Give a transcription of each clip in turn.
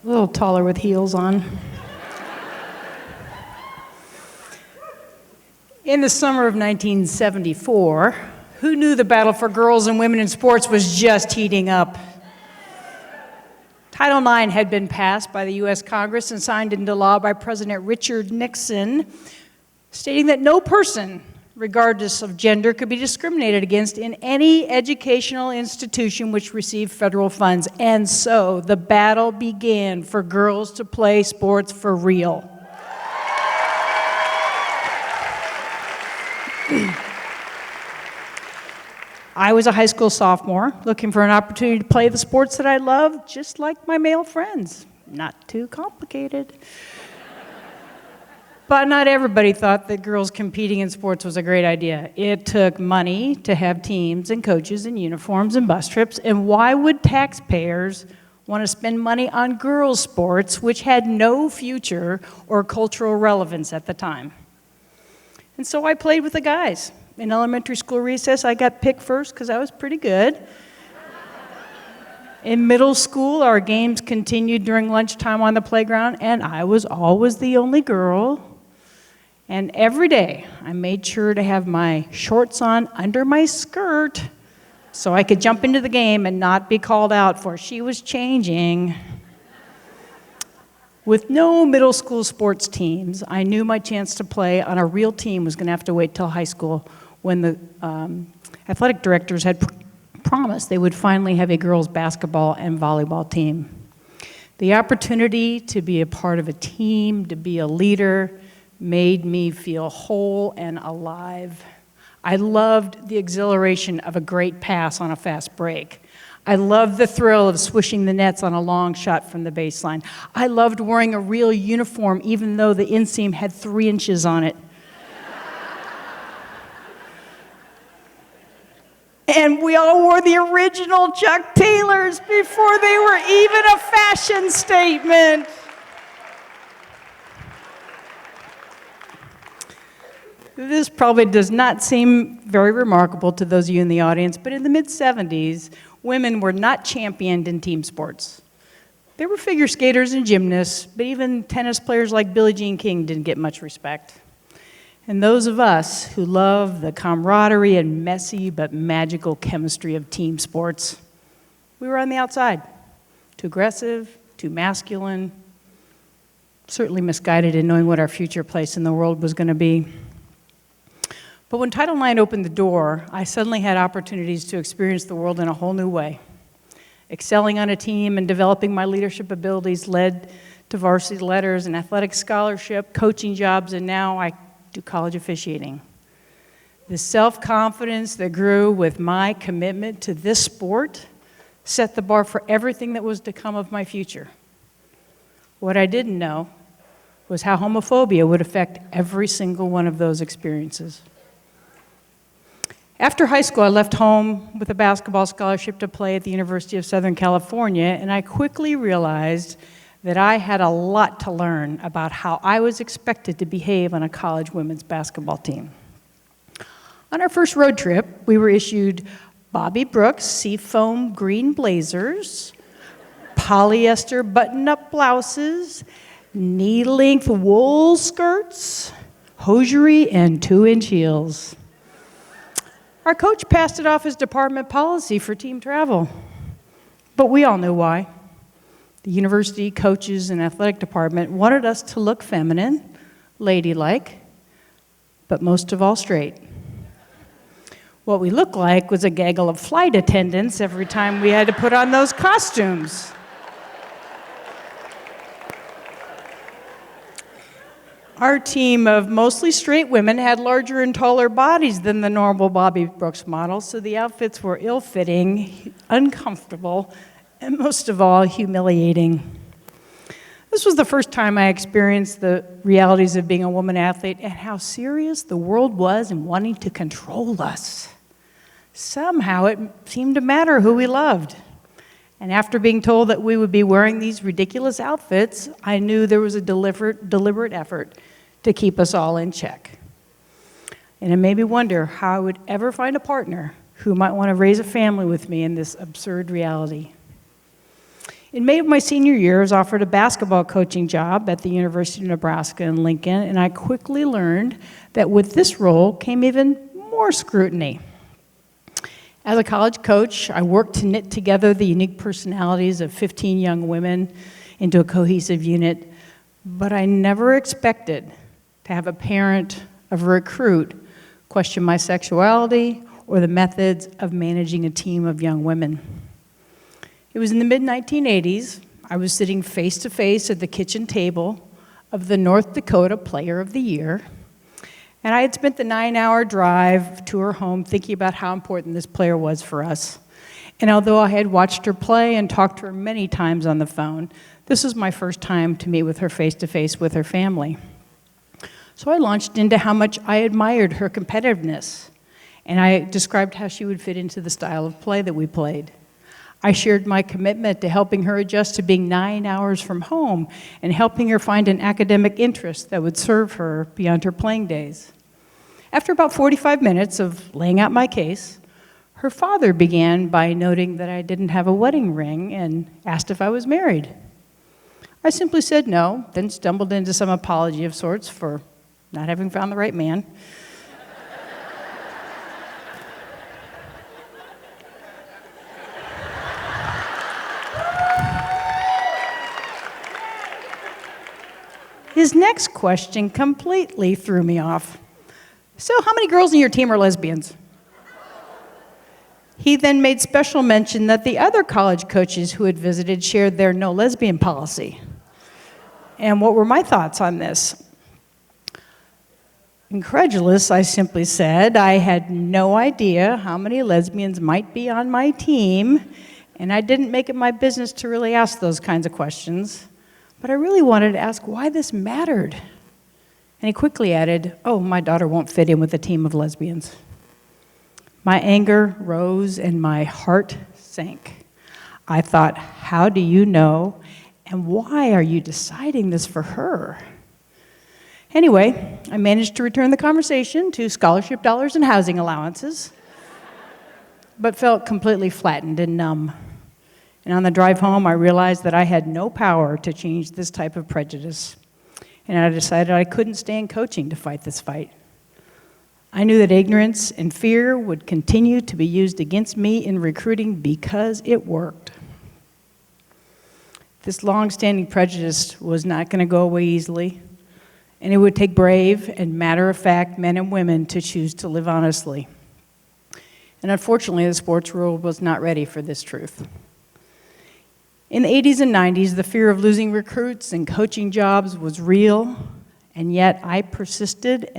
A little taller with heels on. In the summer of 1974, who knew the battle for girls and women in sports was just heating up? Title IX had been passed by the U.S. Congress and signed into law by President Richard Nixon, stating that no person, regardless of gender, could be discriminated against in any educational institution which received federal funds. And so the battle began for girls to play sports for real. I was a high school sophomore looking for an opportunity to play the sports that I love, just like my male friends. Not too complicated. But not everybody thought that girls competing in sports was a great idea. It took money to have teams and coaches and uniforms and bus trips, and why would taxpayers want to spend money on girls' sports, which had no future or cultural relevance at the time? And so I played with the guys. In elementary school recess, I got picked first because I was pretty good. In middle school, our games continued during lunchtime on the playground, and I was always the only girl. And every day, I made sure to have my shorts on under my skirt so I could jump into the game and not be called out for she was changing. With no middle school sports teams, I knew my chance to play on a real team was going to have to wait till high school, when the athletic directors had promised they would finally have a girls' basketball and volleyball team. The opportunity to be a part of a team, to be a leader, made me feel whole and alive. I loved the exhilaration of a great pass on a fast break. I loved the thrill of swishing the nets on a long shot from the baseline. I loved wearing a real uniform even though the inseam had 3 inches on it. And we all wore the original Chuck Taylors before they were even a fashion statement. This probably does not seem very remarkable to those of you in the audience, but in the mid-'70s, women were not championed in team sports. There were figure skaters and gymnasts, but even tennis players like Billie Jean King didn't get much respect. And those of us who love the camaraderie and messy but magical chemistry of team sports, we were on the outside. Too aggressive, too masculine, certainly misguided in knowing what our future place in the world was going to be. But when Title IX opened the door, I suddenly had opportunities to experience the world in a whole new way. Excelling on a team and developing my leadership abilities led to varsity letters and athletic scholarship, coaching jobs, and now I do college officiating. The self-confidence that grew with my commitment to this sport set the bar for everything that was to come of my future. What I didn't know was how homophobia would affect every single one of those experiences. After high school, I left home with a basketball scholarship to play at the University of Southern California, and I quickly realized that I had a lot to learn about how I was expected to behave on a college women's basketball team. On our first road trip, we were issued Bobby Brooks seafoam green blazers, polyester button-up blouses, knee-length wool skirts, hosiery, and 2-inch heels. Our coach passed it off as department policy for team travel, but we all knew why. The university coaches and athletic department wanted us to look feminine, ladylike, but most of all straight. What we looked like was a gaggle of flight attendants every time we had to put on those costumes. Our team of mostly straight women had larger and taller bodies than the normal Bobby Brooks model, so the outfits were ill-fitting, uncomfortable, and most of all, humiliating. This was the first time I experienced the realities of being a woman athlete and how serious the world was in wanting to control us. Somehow it seemed to matter who we loved. And after being told that we would be wearing these ridiculous outfits, I knew there was a deliberate effort to keep us all in check. And it made me wonder how I would ever find a partner who might want to raise a family with me in this absurd reality. In May of my senior year, I was offered a basketball coaching job at the University of Nebraska in Lincoln, and I quickly learned that with this role came even more scrutiny. As a college coach, I worked to knit together the unique personalities of 15 young women into a cohesive unit, but I never expected to have a parent of a recruit question my sexuality or the methods of managing a team of young women. It was in the mid-1980s. I was sitting face-to-face at the kitchen table of the North Dakota Player of the Year, and I had spent the 9-hour drive to her home thinking about how important this player was for us. And although I had watched her play and talked to her many times on the phone, this was my first time to meet with her face-to-face with her family. So I launched into how much I admired her competitiveness, and I described how she would fit into the style of play that we played. I shared my commitment to helping her adjust to being 9 hours from home and helping her find an academic interest that would serve her beyond her playing days. After about 45 minutes of laying out my case, her father began by noting that I didn't have a wedding ring and asked if I was married. I simply said no, then stumbled into some apology of sorts for not having found the right man. His next question completely threw me off. So, how many girls in your team are lesbians? He then made special mention that the other college coaches who had visited shared their no lesbian policy. And what were my thoughts on this? Incredulous, I simply said I had no idea how many lesbians might be on my team, and I didn't make it my business to really ask those kinds of questions. But I really wanted to ask why this mattered. And he quickly added, "Oh, my daughter won't fit in with a team of lesbians." My anger rose and my heart sank. I thought, how do you know, and why are you deciding this for her? Anyway, I managed to return the conversation to scholarship dollars and housing allowances, but felt completely flattened and numb. And on the drive home, I realized that I had no power to change this type of prejudice. And I decided I couldn't stay in coaching to fight this fight. I knew that ignorance and fear would continue to be used against me in recruiting because it worked. This long-standing prejudice was not going to go away easily, and it would take brave and matter-of-fact men and women to choose to live honestly. And unfortunately, the sports world was not ready for this truth. In the 80s and 90s, the fear of losing recruits and coaching jobs was real, and yet I persisted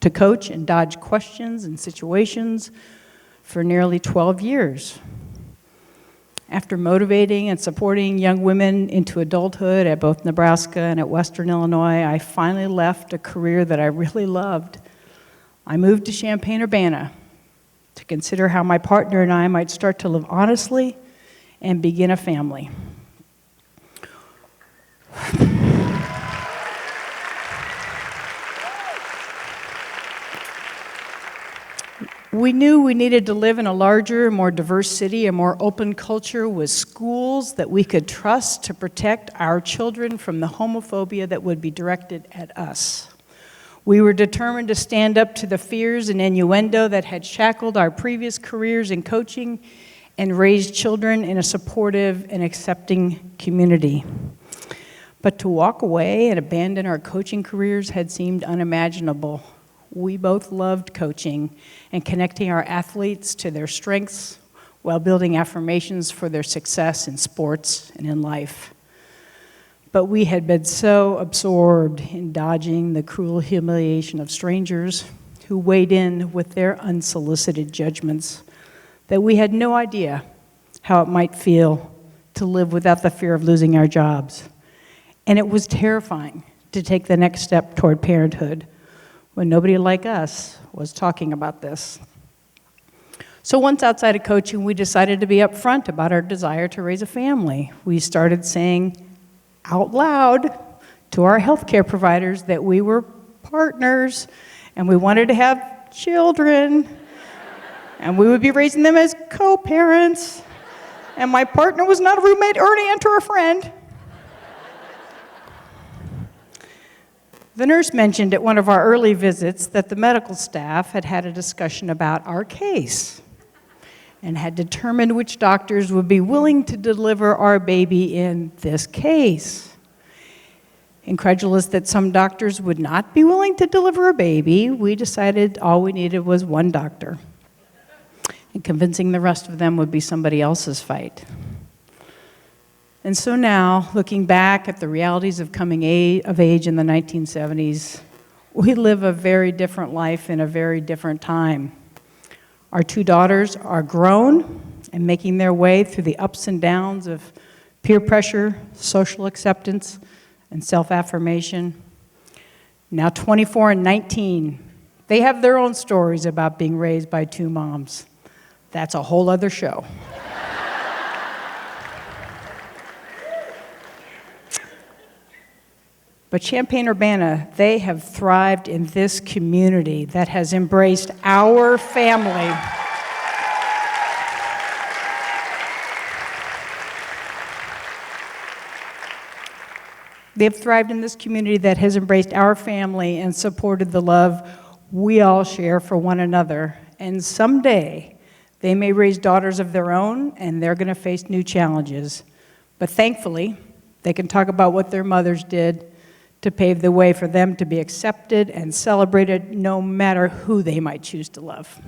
to coach and dodge questions and situations for nearly 12 years. After motivating and supporting young women into adulthood at both Nebraska and at Western Illinois, I finally left a career that I really loved. I moved to Champaign Urbana to consider how my partner and I might start to live honestly and begin a family. We knew we needed to live in a larger, more diverse city, a more open culture with schools that we could trust to protect our children from the homophobia that would be directed at us. We were determined to stand up to the fears and innuendo that had shackled our previous careers in coaching and raise children in a supportive and accepting community. But to walk away and abandon our coaching careers had seemed unimaginable. We both loved coaching and connecting our athletes to their strengths while building affirmations for their success in sports and in life. But we had been so absorbed in dodging the cruel humiliation of strangers who weighed in with their unsolicited judgments that we had no idea how it might feel to live without the fear of losing our jobs. And it was terrifying to take the next step toward parenthood when nobody like us was talking about this. So once outside of coaching, we decided to be upfront about our desire to raise a family. We started saying out loud to our healthcare providers that we were partners and we wanted to have children and we would be raising them as co-parents And my partner was not a roommate or an aunt or a friend. The nurse mentioned at one of our early visits that the medical staff had had a discussion about our case and had determined which doctors would be willing to deliver our baby in this case. Incredulous that some doctors would not be willing to deliver a baby, we decided all we needed was one doctor. And convincing the rest of them would be somebody else's fight. And so now, looking back at the realities of coming of age in the 1970s, we live a very different life in a very different time. Our two daughters are grown and making their way through the ups and downs of peer pressure, social acceptance, and self-affirmation. Now 24 and 19, they have their own stories about being raised by two moms. That's a whole other show. But Champaign Urbana, they have thrived in this community that has embraced our family. They have thrived in this community that has embraced our family and supported the love we all share for one another. And someday, they may raise daughters of their own, and they're going to face new challenges. But thankfully, they can talk about what their mothers did to pave the way for them to be accepted and celebrated no matter who they might choose to love.